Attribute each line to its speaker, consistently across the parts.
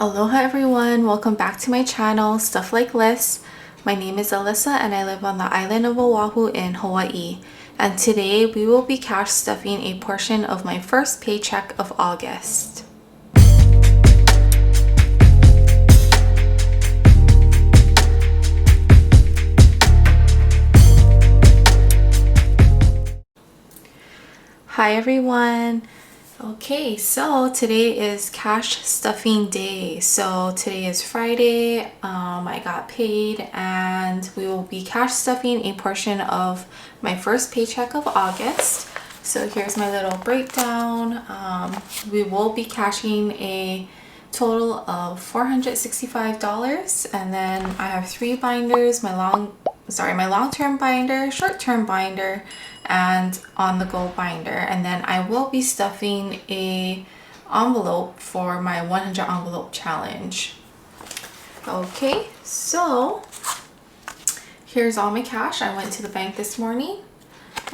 Speaker 1: Aloha everyone, welcome back to my channel, Stuff Like Lists. My name is Alyssa and I live on the island of Oahu in Hawaii. And today we will be cash stuffing a portion of my first paycheck of August. Hi everyone. Okay, so today is cash stuffing day. So today is Friday. I got paid and we will be cash stuffing a portion of my first paycheck of August. So here's my little breakdown. We will be cashing a total of $465, and then I have three binders, my long-term binder, short-term binder, and on-the-go binder. And then I will be stuffing a envelope for my 100 envelope challenge. Okay, so here's all my cash. I went to the bank this morning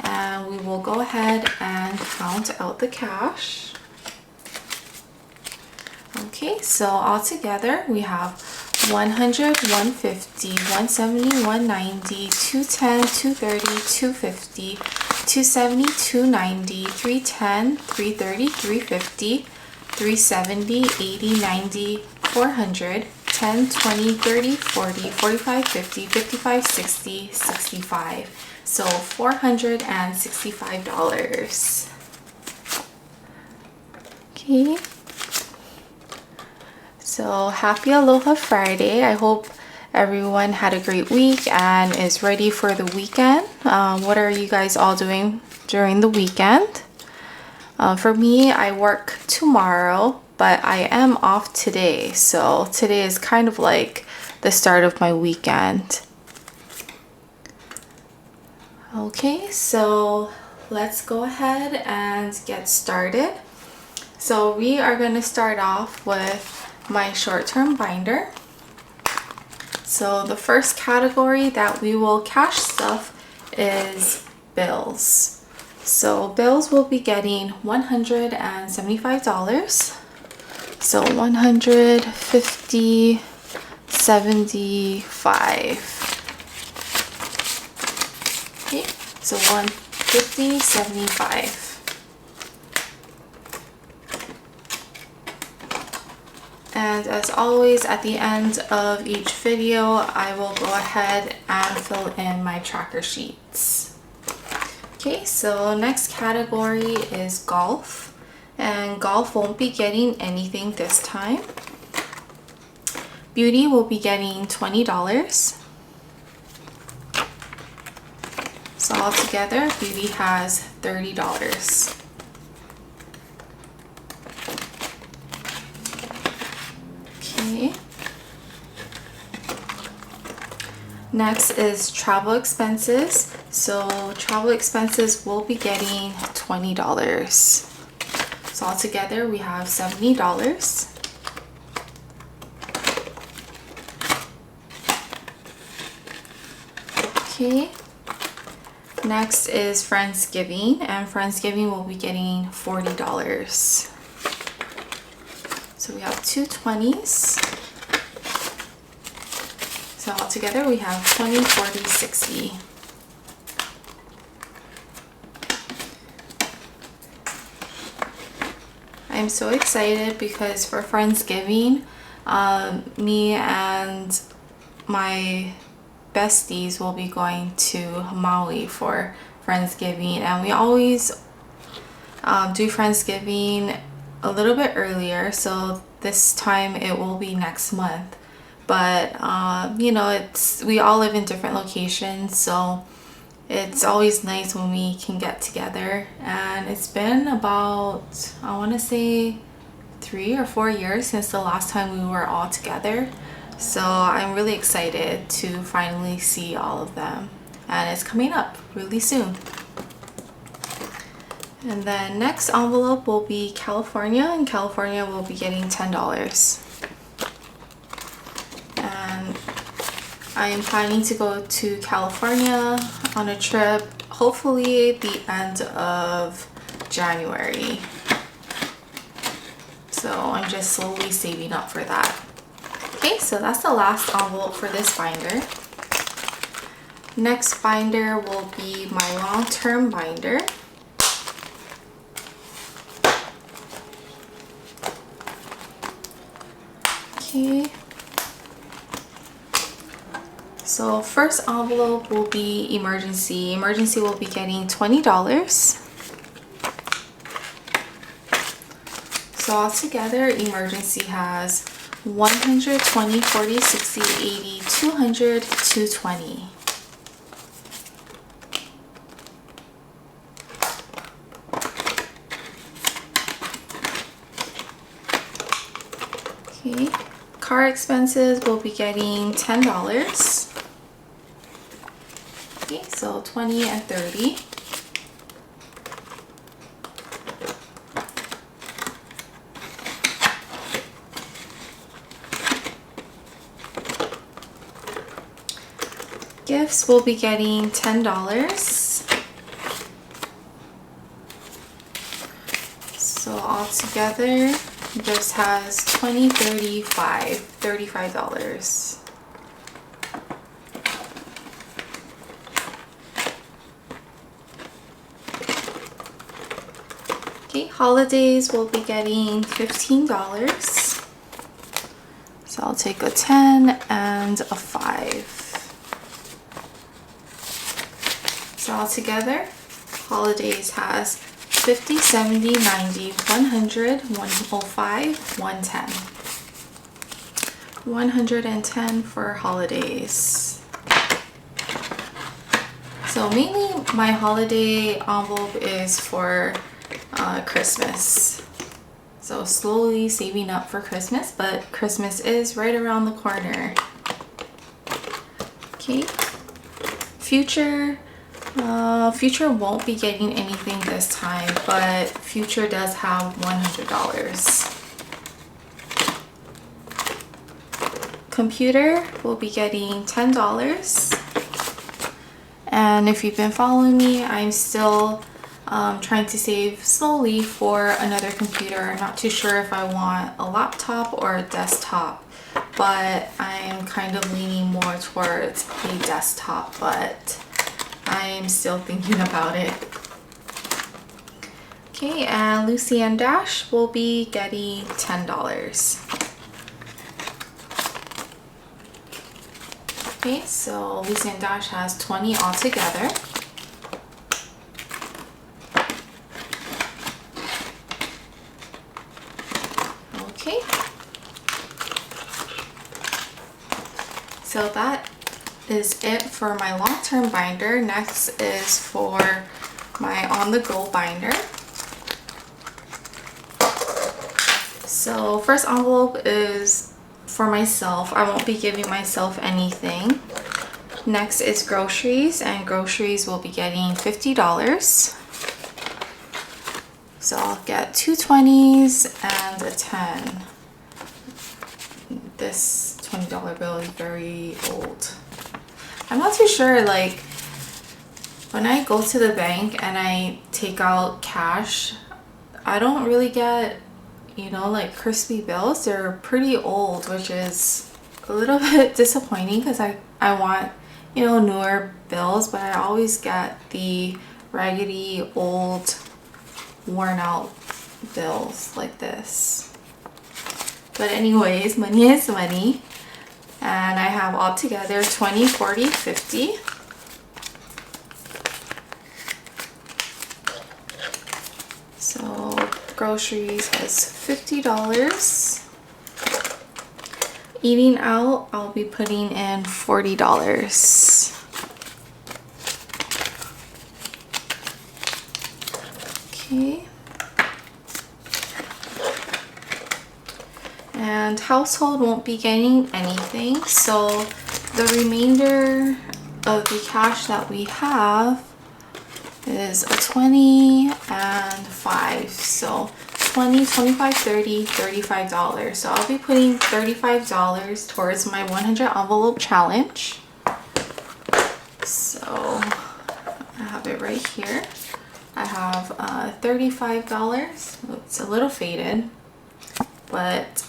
Speaker 1: and we will go ahead and count out the cash. Okay, so all together we have 100, 150, 170, 190, 210, 230, 250, 270, 290, 310, 330, 350, 370, 80, 90, 400, 10, 20, 30, 40, 45, 50, 55, 60, 65. So $465. Okay. So happy Aloha Friday. I hope everyone had a great week and is ready for the weekend. What are you guys all doing during the weekend? For me, I work tomorrow, but I am off today. So today is kind of like the start of my weekend. Okay, so let's go ahead and get started. So we are going to start off with my short-term binder. So the first category that we will cash stuff is bills. So bills will be getting $175. So 150, 75. Okay, so 150, 75. And as always, at the end of each video, I will go ahead and fill in my tracker sheets. Okay, so next category is golf. And golf won't be getting anything this time. Beauty will be getting $20. So altogether, beauty has $30. Okay. Next is travel expenses. So travel expenses will be getting $20. So altogether we have $70. Okay. Next is Friendsgiving, and Friendsgiving will be getting $40. So we have two 20s. So altogether we have 20, 40, 60. I'm so excited because for Friendsgiving, me and my besties will be going to Maui for Friendsgiving, and we always do Friendsgiving a little bit earlier, so this time it will be next month. But you know, we all live in different locations, so it's always nice when we can get together. And it's been about, I want to say 3 or 4 years since the last time we were all together, so I'm really excited to finally see all of them, and it's coming up really soon. And then next envelope will be California, and California will be getting $10. And I am planning to go to California on a trip, hopefully the end of January. So So I'm just slowly saving up for that. Okay, so that's the last envelope for this binder. Next binder will be my long-term binder. Okay. So first envelope will be emergency. Emergency will be getting $20. So altogether, emergency has 120, 40, 60, 80, 200, 220. Okay, car expenses will be getting $10. Okay, so 20 and 30. Gifts will be getting $10. So altogether, gifts has 20, 35, $35. Okay, holidays will be getting $15. So I'll take a 10 and a 5. So altogether, holidays has 50, 70, 90, 100, 105, 110. 110 for holidays. So mainly my holiday envelope is for Christmas. So slowly saving up for Christmas, but Christmas is right around the corner. Okay. Future won't be getting anything this time, but Future does have $100. Computer will be getting $10. And if you've been following me, I'm still trying to save slowly for another computer. I'm not too sure if I want a laptop or a desktop, but I'm kind of leaning more towards a desktop, but I'm still thinking about it. Okay, and Lucy and Dash will be getting $10. Okay, so Lucy and Dash has 20 altogether. Okay. So that is it for my long-term binder. Next is for my on-the-go binder. So first envelope is for myself. I won't be giving myself anything. Next is groceries, and groceries will be getting $50. So I'll get 2 20s and a 10. This $20 bill is very old. I'm not too sure, like when I go to the bank and I take out cash, I don't really get, you know, like crispy bills. They're pretty old, which is a little bit disappointing because I want, you know, newer bills, but I always get the raggedy old worn out bills like this. But anyways, money is money. And I have altogether 20, 40, 50. So groceries is $50. Eating out, I'll be putting in $40. Okay. And household won't be getting anything, so the remainder of the cash that we have is a 20 and 5. So 20, 25, 30, $35. So I'll be putting $35 towards my 100 envelope challenge. So I have it right here. I have $35. It's a little faded. but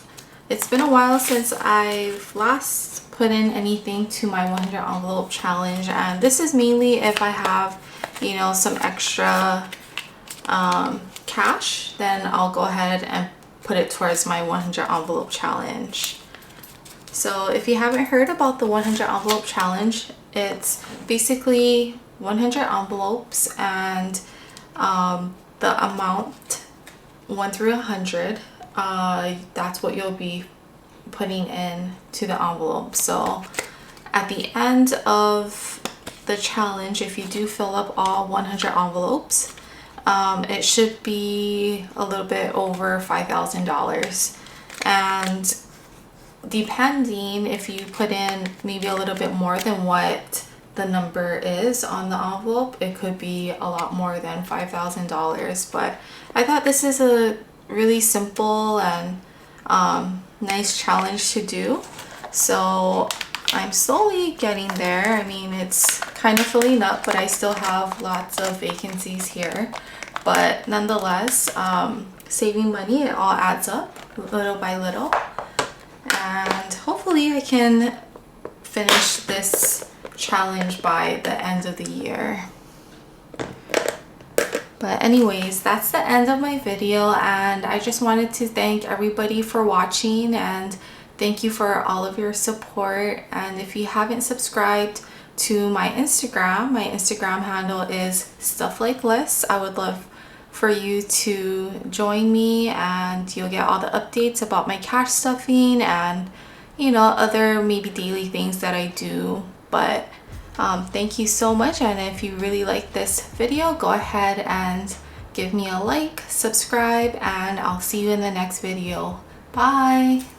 Speaker 1: it's been a while since I've last put in anything to my 100 envelope challenge, and this is mainly if I have, you know, some extra cash, then I'll go ahead and put it towards my 100 envelope challenge. So if you haven't heard about the 100 envelope challenge, it's basically 100 envelopes, and the amount 1 through 100, that's what you'll be putting in to the envelope. So at the end of the challenge, if you do fill up all 100 envelopes, it should be a little bit over $5,000. And depending, if you put in maybe a little bit more than what the number is on the envelope, it could be a lot more than $5,000. But I thought this is a really simple and nice challenge to do, so I'm slowly getting there. I mean, it's kind of filling up, but I still have lots of vacancies here, but nonetheless, saving money, it all adds up little by little, and hopefully I can finish this challenge by the end of the year. But anyways, that's the end of my video, and I just wanted to thank everybody for watching, and thank you for all of your support. And if you haven't subscribed to my Instagram handle is Stuff Like Lists. I would love for you to join me, and you'll get all the updates about my cash stuffing and, you know, other maybe daily things that I do. But thank you so much, and if you really like this video, go ahead and give me a like, subscribe, and I'll see you in the next video. Bye!